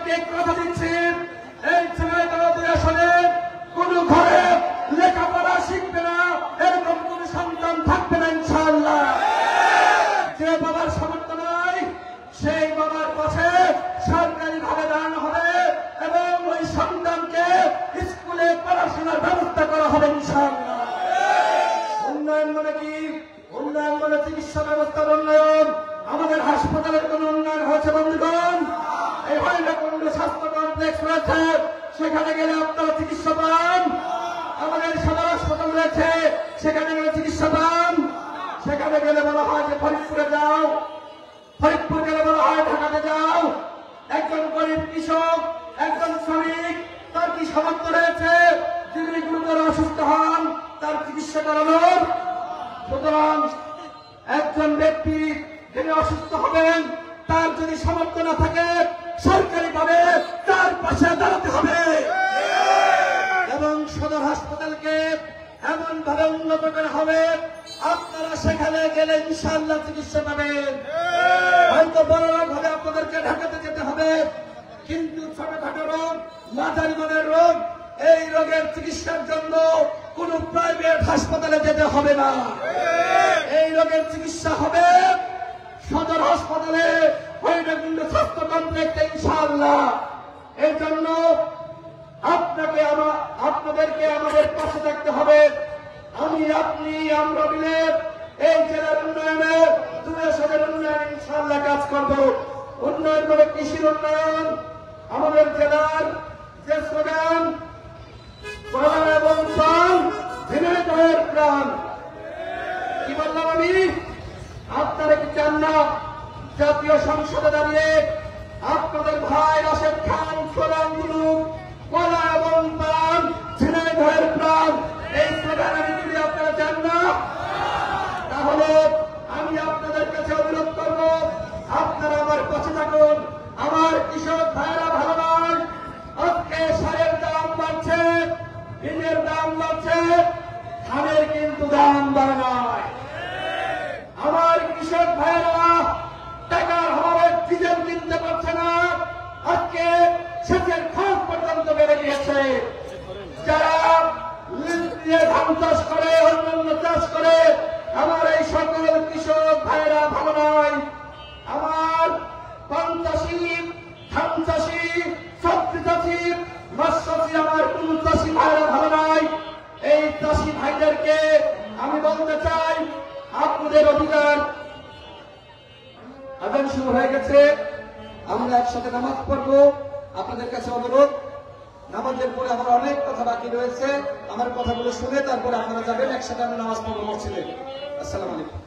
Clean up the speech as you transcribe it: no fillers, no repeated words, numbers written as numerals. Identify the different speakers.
Speaker 1: আপনাদেরকে কথা দিচ্ছি, এই ঝিনাইদহ ২ আসনে কোন ঘরে লেখাপড়া শিখবে না এরকম কোন সন্তান থাকবে না ইনশাআল্লাহ। যে বাবার সামর্থ্য নাই সেই বাবার পাশে সরকারি ভাবে দাঁড়ানো হবে এবং ওই সন্তানকে স্কুলে পড়াশোনার ব্যবস্থা করা হবে ইনশাআল্লাহ। উন্নয়ন মানে কি? উন্নয়ন মানে চিকিৎসা ব্যবস্থার উন্নয়ন। আমাদের হাসপাতালের কোন উন্নয়ন হয়েছে বন্ধুগণ? এই হাইলাকুণ্ড স্বাস্থ্য কমপ্লেক্স রয়েছে, সেখানে গেলে আপনারা চিকিৎসা পান। আমাদের সদর হাসপাতাল রয়েছে, সেখানে গেলে চিকিৎসা পান। সেখানে গেলে বলা হয় যে ফরিদপুরে যাও, ফরিদপুর গেলে বলা হয় ঢাকাতে যাও। একজন গরিব কৃষক, একজন শ্রমিক, তার কি সামর্থ্য রয়েছে যিনি গুরুতর অসুস্থ হন তার চিকিৎসা করানোর? সুতরাং একজন ব্যক্তি যিনি অসুস্থ হবেন তার যদি সামর্থ্য না থাকে সরকারিভাবে তার পাশে দাঁড়াতে হবে এবং সদর হাসপাতালকে এমন ভাবে উন্নত করা হবে আপনারা সেখানে গেলে ইনশাআল্লাহ চিকিৎসা পাবেন। হয়তো বড় রোগ হলে আপনাদেরকে ঢাকাতে যেতে হবে, কিন্তু ছোটখাটো রোগ, মাঝারি মানের রোগ, এই রোগের চিকিৎসার জন্য কোন প্রাইভেট হাসপাতালে যেতে হবে না। এই রোগের চিকিৎসা হবে সদর হাসপাতালে, হাইলাকুণ্ড স্বাস্থ্য কমপ্লেক্সে ইনশাআল্লাহ। এই জন্য আপনাদেরকে আমাদের পাশে থাকতে হবে। আমি, আপনি, আমরা মিলে এই জেলার উন্নয়নে, ২ আসনের উন্নয়নে ইনশাআল্লাহ কাজ করব। উন্নয়ন মানে কৃষির উন্নয়ন। আমাদের জেলার যে স্লোগান, কলা এবং প্রাণ, ঝিনাইদহের প্রাণ, কি বললাম আমি? আপনারা কি চান না জাতীয় সংসদে দাঁড়িয়ে আপনাদের ভাই রাশেদ খান স্লোগানগুলো কলা এবং প্রাণ, ঝিনাইদহের প্রাণ, এই স্লোগান যদি আপনারা চান না, তাহলে আমি আপনাদের কাছে অনুরোধ করব আপনারা আমার পাশে থাকুন। আমার কৃষক ভাইরা ভালো নয়, আজকে সারের দাম বাড়ছে, বীজের দাম বাড়ছে, ধানের কিন্তু দাম বাড়ে নয়। আমার কৃষক ভাইরা টাকার অভাবে ডিজেল কিনতে পারছে না, আজকে সেচের খরচ পর্যন্ত বেড়ে গিয়েছে। যারা লিজ দিয়ে ধান চাষ করে, অন্যান্য চাষ করে, আমার এই সকল কৃষক ভাইরা ভালো নয়। আমার পান চাষি, ধান চাষি, সবজি চাষি, মাছ চাষি, আমার কোন চাষি ভাইরা ভালো নয়। এই চাষি ভাইদেরকে আমি বলতে চাই, আপনাদের অধিকার। আজান শুরু হয়ে গেছে, আমরা একসাথে নামাজ পড়বো। আপনাদের কাছে অনুরোধ, নামাজের পরে আমার অনেক কথা বাকি রয়েছে, আমার কথাগুলো শুনে তারপরে আপনারা যাবেন, একসাথে আমরা নামাজ পড়বো মসজিদে। আসসালামু আলাইকুম।